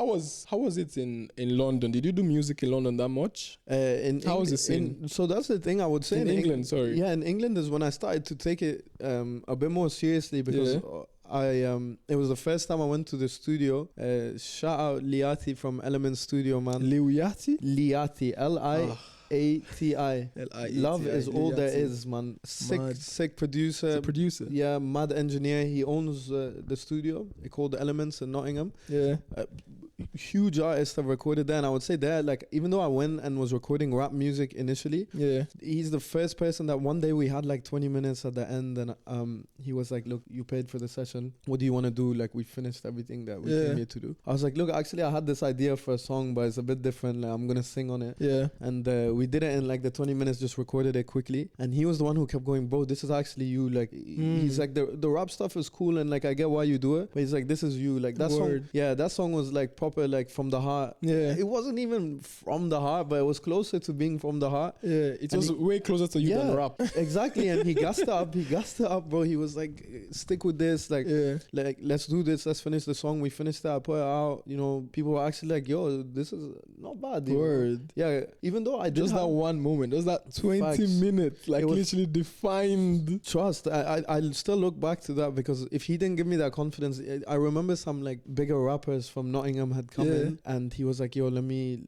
How was it in London? Did you do music in London that much? How was the scene? So that's the thing I would say. In England, sorry. Yeah, in England is when I started to take it a bit more seriously because it was the first time I went to the studio. Shout out Liati from Element Studio, man. Liati? Liati, L-I-A-T-I. Love is all there is, man. Sick producer. It's a producer. Yeah, mad engineer. He owns the studio called Elements in Nottingham. Yeah. Huge artists have recorded there, and I would say there, like, even though I went and was recording rap music initially, he's the first person that one day we had like 20 minutes at the end, and he was like, look, you paid for the session, what do you want to do? Like, we finished everything that we came here to do. I was like, look, actually I had this idea for a song, but it's a bit different, like, I'm gonna sing on it. And we did it in like the 20 minutes, just recorded it quickly, and he was the one who kept going, bro, this is actually you. Like, he's like, the rap stuff is cool, and like I get why you do it, but he's like, this is you. Like, that song, that song was like proper, like from the heart. It wasn't even from the heart, but it was closer to being from the heart. It was way closer to you than rap. Exactly. And he gassed it up, bro. He was like, stick with this, like let's do this, let's finish the song. We finished that, I put it out, you know, people were actually like, yo, this is not bad, dude. Yeah, even though I did just that one moment, just that 20 minutes, like, literally defined trust. I still look back to that, because if he didn't give me that confidence, I remember some like bigger rappers from Nottingham had come in, and he was like, yo, let me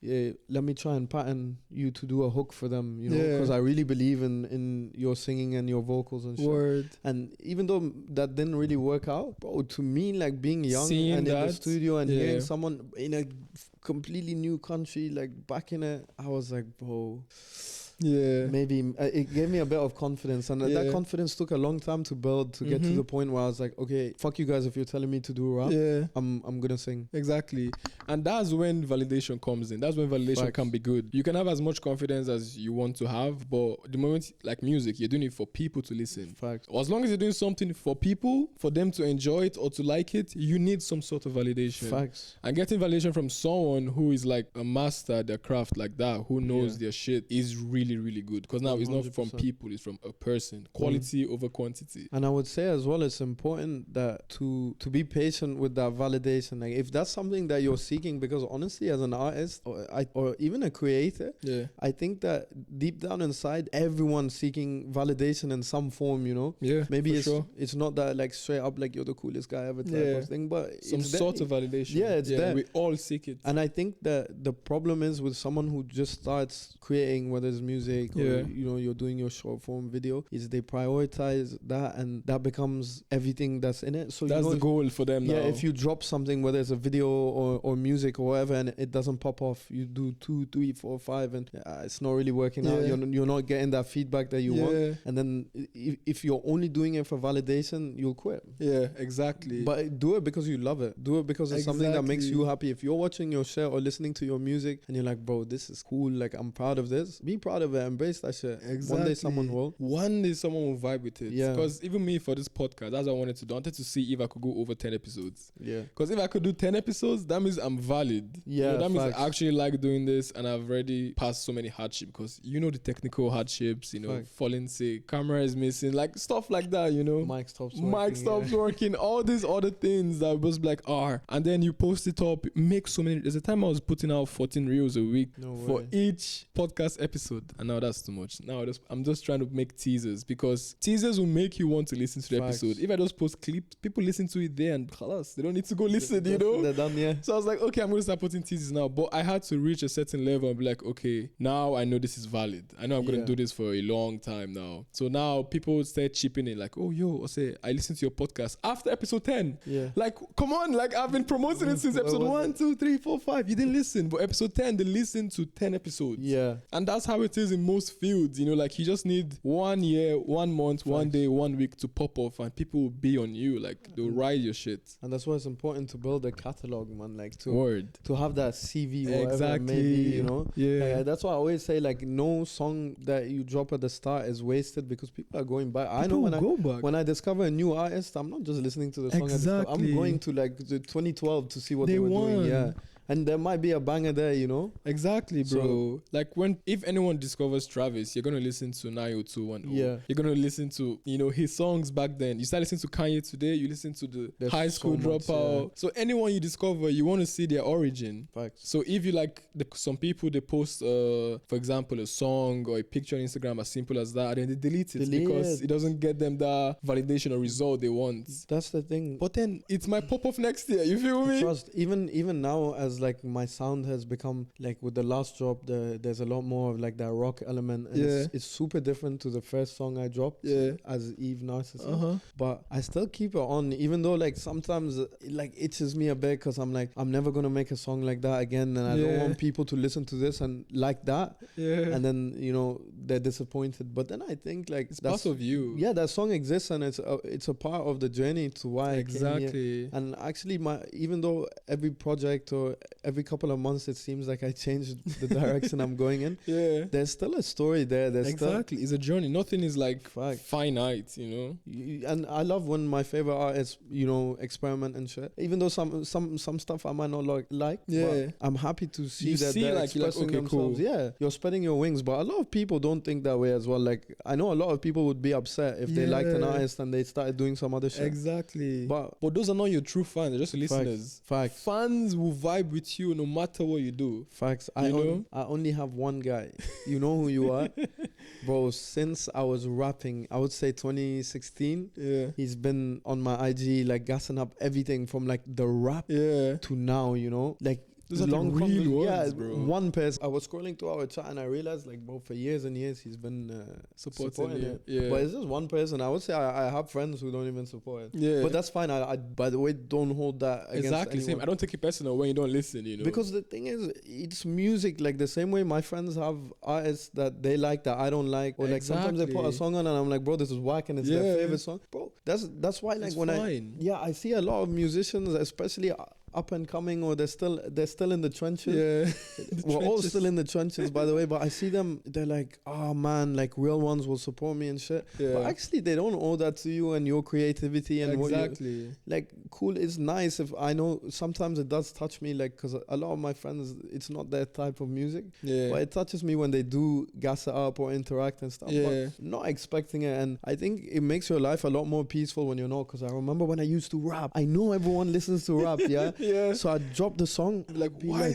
try and pattern you to do a hook for them, you know, because I really believe in your singing and your vocals and shit. And even though that didn't really work out, bro, to me, like, being young and in the studio and hearing someone in a completely new country, like, back in it, I was like, bro, maybe it gave me a bit of confidence, and that confidence took a long time to build to get to the point where I was like, okay, fuck you guys, if you're telling me to do rap, I'm gonna sing. Exactly. And that's when validation comes in. That's when validation can be good. You can have as much confidence as you want to have, but the moment, like music, you're doing it for people to listen. Or as long as you're doing something for people, for them to enjoy it or to like it, you need some sort of validation. And getting validation from someone who is like a master at their craft like that, who knows their shit, is really, really good. Because now it's not from people, it's from a person. Quality over quantity. And I would say as well, it's important that to be patient with that validation. Like, if that's something that you're seeking, because honestly, as an artist or even a creator, I think that deep down inside, everyone's seeking validation in some form, you know? Maybe it's not that like straight up like you're the coolest guy ever type of thing, but some sort of validation. It's there. We all seek it. And I think that the problem is with someone who just starts creating, whether it's music or you know, you're doing your short form video, is they prioritize that, and that becomes everything that's in it. So that's the goal for them now. If you drop something, whether it's a video or music or whatever, and it doesn't pop off, you do 2, 3, 4, 5, and it's not really working out. You're not getting that feedback that you want. And then if you're only doing it for validation, you'll quit. Exactly. But do it because you love it. Do it because it's something that makes you happy. If you're watching your shit or listening to your music and you're like, bro, this is cool, like, I'm proud of this, be proud of it, embrace that shit. One day someone will. One day someone will vibe with it. Because even me, for this podcast, that's what I wanted to do. I wanted to see if I could go over 10 episodes. Because if I could do 10 episodes, that means I'm valid. That means I actually like doing this, and I've already passed so many hardships, because you know the technical hardships, you know, falling sick, camera is missing, like stuff like that, you know. Mic stops working, all these other things that was like and then you post it up, make so many. There's a time I was putting out 14 reels a week for each podcast episode, and now that's too much. Now I'm just trying to make teasers, because teasers will make you want to listen to the episode. If I just post clips, people listen to it there and khalas, they don't need to go listen, you know. They're done, So I was like, okay, I'm going to start putting teasers now, but I had to reach a certain level and be like, okay, now I know this is valid. I know I'm going to do this for a long time now. So now people start chipping in like, oh, yo, I listened to your podcast after episode 10. Like, come on, like, I've been promoting it since episode 1, 2, 3, 4, 5. You didn't listen, but episode 10, they listened to 10 episodes. And that's how it is in most fields, you know, like, you just need 1 year, 1 month, 1 day, 1 week to pop off, and people will be on you, like, they'll ride your shit. And that's why it's important to build a catalog, man, like, to have that CV or whatever, maybe, you know. That's why I always say, like, no song that you drop at the start is wasted, because people are going back. I know when I discover a new artist, I'm not just listening to the song. I'm going to like the 2012 to see what they were doing. and there might be a banger there, you know. Exactly, bro. Like if anyone discovers Travis, you're gonna listen to 90210. Yeah. You're gonna listen to, you know, his songs back then. You start listening to Kanye today, you listen to the There's High School so much, Dropout. yeah. So anyone you discover, you want to see their origin. Facts. So if you like some people, they post for example a song or a picture on Instagram as simple as that, and then they delete it because it doesn't get them that validation or result they want. That's the thing. But then it might pop off next year. You feel me? Trust. Even now, as like my sound has become like with the last drop, there's a lot more of like that rock element. And it's super different to the first song I dropped. As Eve Narcissist. But I still keep it on, even though like sometimes it like itches me a bit because I'm like, I'm never gonna make a song like that again, and I don't want people to listen to this and like that. And then, you know, they're disappointed. But then I think like it's part of you. Yeah, that song exists, and it's a part of the journey to why exactly. I came here. And actually, even though every project or every couple of months it seems like I changed the direction I'm going in, there's still a story there. There's exactly. It's a journey. Nothing is like finite, you know. And I love when my favorite artists, you know, experiment and shit. Even though some stuff I might not like, but I'm happy to see that they're expressing themselves. Yeah, you're spreading your wings. But a lot of people don't think that way as well. Like I know a lot of people would be upset if they liked an artist and they started doing some other shit. Exactly. But those are not your true fans. They're just listeners. Facts. Fans will vibe with you no matter what you do. Facts. I only have one guy. You know who you are, bro. Since I was rapping, I would say 2016. He's been on my IG like gassing up everything from like the rap to now. You know, like. Those long real ones, bro. One person. I was scrolling through our chat and I realized, like, bro, for years and years he's been supporting it. Yeah. But it's just one person. I would say I have friends who don't even support it. Yeah. But that's fine. I by the way, don't hold that against anyone. Same. I don't take it personal when you don't listen. You know. Because the thing is, it's music. Like the same way my friends have artists that they like that I don't like, or like sometimes they put a song on and I'm like, bro, this is whack, and it's their favorite song, bro. That's why like I see a lot of musicians, especially up and coming, or they're still in the trenches. We're all still in the trenches, by the way, but I see them, they're like, oh man, like real ones will support me and shit. But actually they don't owe that to you and your creativity and what you like. Cool, it's nice. If I know sometimes it does touch me, like, because a lot of my friends, it's not their type of music, but it touches me when they do gas it up or interact and stuff, but not expecting it. And I think it makes your life a lot more peaceful when you're not, because I remember when I used to rap, I know everyone listens to rap. So I dropped the song. Like, why?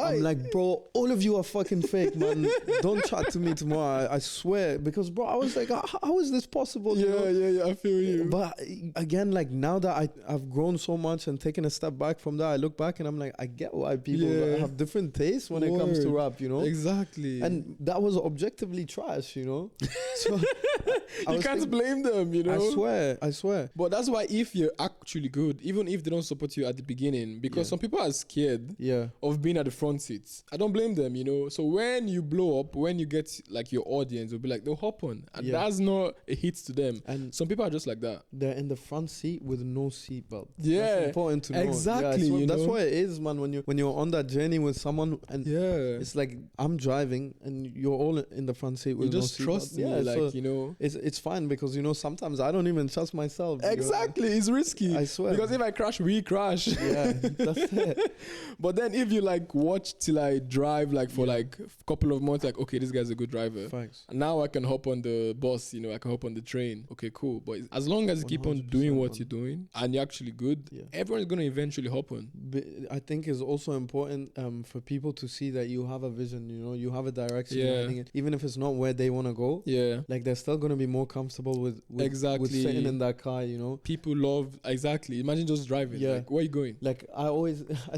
I'm like, bro, all of you are fucking fake, man. Don't chat to me tomorrow. I swear. Because, bro, I was like, how is this possible? Yeah, I feel you. But again, like, now that I've grown so much and taken a step back from that, I look back and I'm like, I get why people have different tastes when it comes to rap, you know? Exactly. And that was objectively trash, you know? So you can't blame them, you know? I swear. But that's why if you're actually good, even if they don't support you at the beginning, because some people are scared of being at the front seats. I don't blame them, you know? So when you blow up, when you get like your audience will be like, they'll hop on. And that's not a hit to them. And some people are just like that. They're in the front seat with no seatbelt. Yeah. That's important to know. Exactly. So that's why it is, man, when you're on that journey with someone and it's like I'm driving and you're all in the front seat with no seatbelt. You just trust me, like, so you know. It's fine because, you know, sometimes I don't even trust myself. Exactly. It's risky. I swear. Because if I crash, we crash. Yeah, that's it. But then if you like watch till I drive like for like a couple of months, like, okay, this guy's a good driver. Thanks. And now I can hop on the bus, you know, I can hop on the train. Okay, cool. But as long as you keep on doing what you're doing and you're actually good, everyone's going to eventually hop on. But I think it's also important for people to see that you have a vision, you know, you have a direction you're heading in. Even if it's not where they want to go. Yeah. Like they're still going to be more comfortable with sitting in that car, you know. People love, imagine just driving. Yeah. Like, where are you going? Like I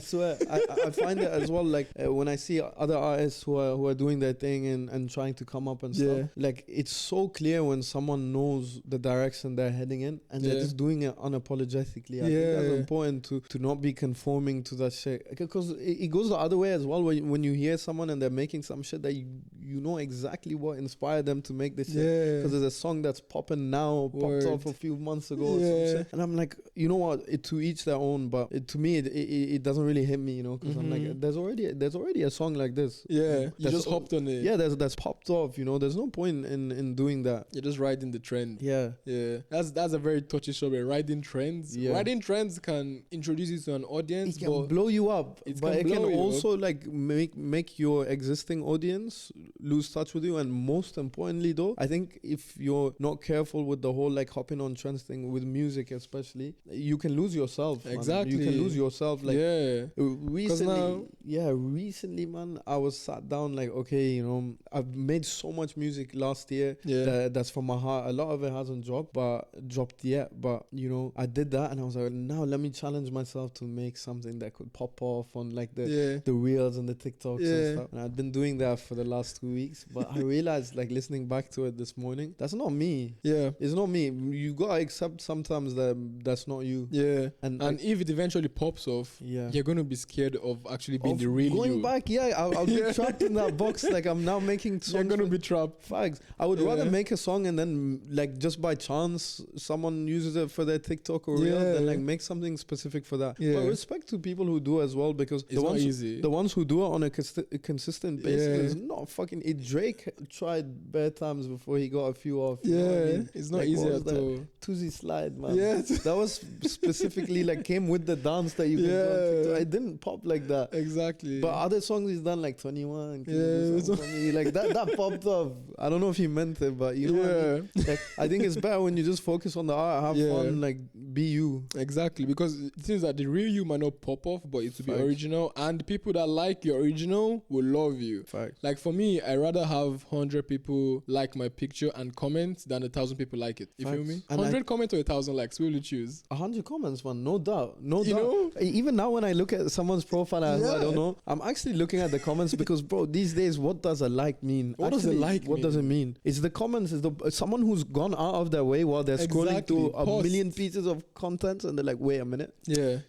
swear, I find it as well, like when I see other artists who are doing their thing and trying to come up and stuff, like it's so clear when someone knows the direction they're heading in and they're just doing it unapologetically. I think that's important to not be conforming to that shit, because it goes the other way as well. When you hear someone and they're making some shit that you know exactly what inspired them to make this shit, because there's a song that's popping now, popped off a few months ago or some shit, and I'm like, you know what, to each their own, but to me, it doesn't really hit me, you know, because I'm like, there's already a song like this. Yeah, you just hopped on it. Yeah, that's popped off, you know. There's no point in doing that. You're just riding the trend. Yeah. Yeah, that's a very touchy subject. Riding trends. Yeah. Riding trends can introduce you to an audience, It can blow you up, but it can also like make your existing audience lose touch with you. And most importantly, though, I think if you're not careful with the whole like hopping on trends thing with music, especially, you can lose yourself. Exactly, man. You can lose yourself. Like recently, recently, man, I was sat down like, okay, you know, I've made so much music last year. That's from my heart. A lot of it hasn't dropped yet, but you know, I did that, and I was like, now let me challenge myself to make something that could pop off on like the reels and the TikToks and stuff. And I'd been doing that for the last 2 weeks, but I realized, like, listening back to it this morning, that's not me. Yeah, it's not me. You gotta accept sometimes that that's not you. Yeah, and if it eventually pops off, you're gonna be scared of actually being the real going you. Back. I'll be trapped in that box. Like, I'm now making songs. You're gonna be trapped. Facts. I would rather make a song and then, like, just by chance someone uses it for their TikTok or reel than like make something specific for that. But respect to people who do as well, because the ones who do it on a consistent basis is not fucking. Drake tried bare times before he got a few off. You know what I mean? It's not easy at all. Tuesday Slide, man. Yeah, that was specifically like came with the dance that you could do on TikTok. It didn't pop like that. Exactly. But other songs he's done, like 21, like that popped off. I don't know if he meant it, but you know what I mean? Like, I think it's better when you just focus on the art, have fun, like be you. Exactly, because it seems that the real you might not pop off, but it will be original, and the people that like your original will love you. Fact. Like for me, I rather have 100 people like my picture and comment than 1,000 people like it. You feel me? 100 comments or 1,000 likes, will you choose? 100 comments, man, no doubt, no doubt. Know? Even now when I look at someone's profile, I don't know. I'm actually looking at the comments because, bro, these days, what does a like mean? What does it mean? It's the comments. It's someone who's gone out of their way while they're scrolling through a million pieces of content, and they're like, wait a minute,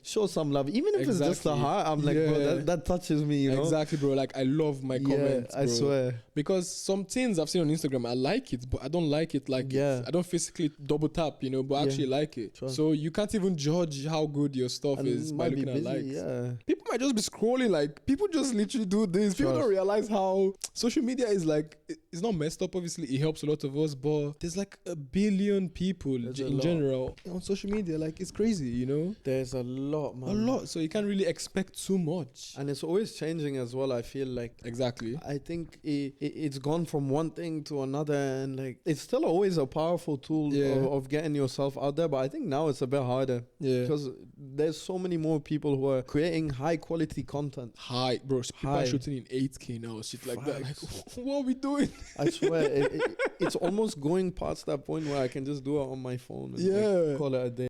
show some love, even if it's just a heart. I'm like, bro, that touches me, you know? Exactly, bro. Like, I love my comments, bro. I swear, because some things I've seen on Instagram, I like it, but I don't like it like it. I don't physically double tap, you know, but I actually like it. So you can't even judge how good your stuff is by looking at likes. People might just be scrolling, like, people just literally do this. People don't realize how social media is like, it's not messed up, obviously. It helps a lot of us, but there's like 1 billion people in general on social media. Like, it's crazy, you know? There's a lot, man. A lot. So you can't really expect too much. And it's always changing as well, I feel like. Exactly. I think it's gone from one thing to another, and like, it's still always a powerful tool of getting yourself out there, but I think now it's a bit harder. Yeah. Because there's so many more people who are creating high quality content. Bro, people are shooting in 8K now, shit like that. Like, what are we doing? I swear, it's almost going past that point where I can just do it on my phone and like, call it a day.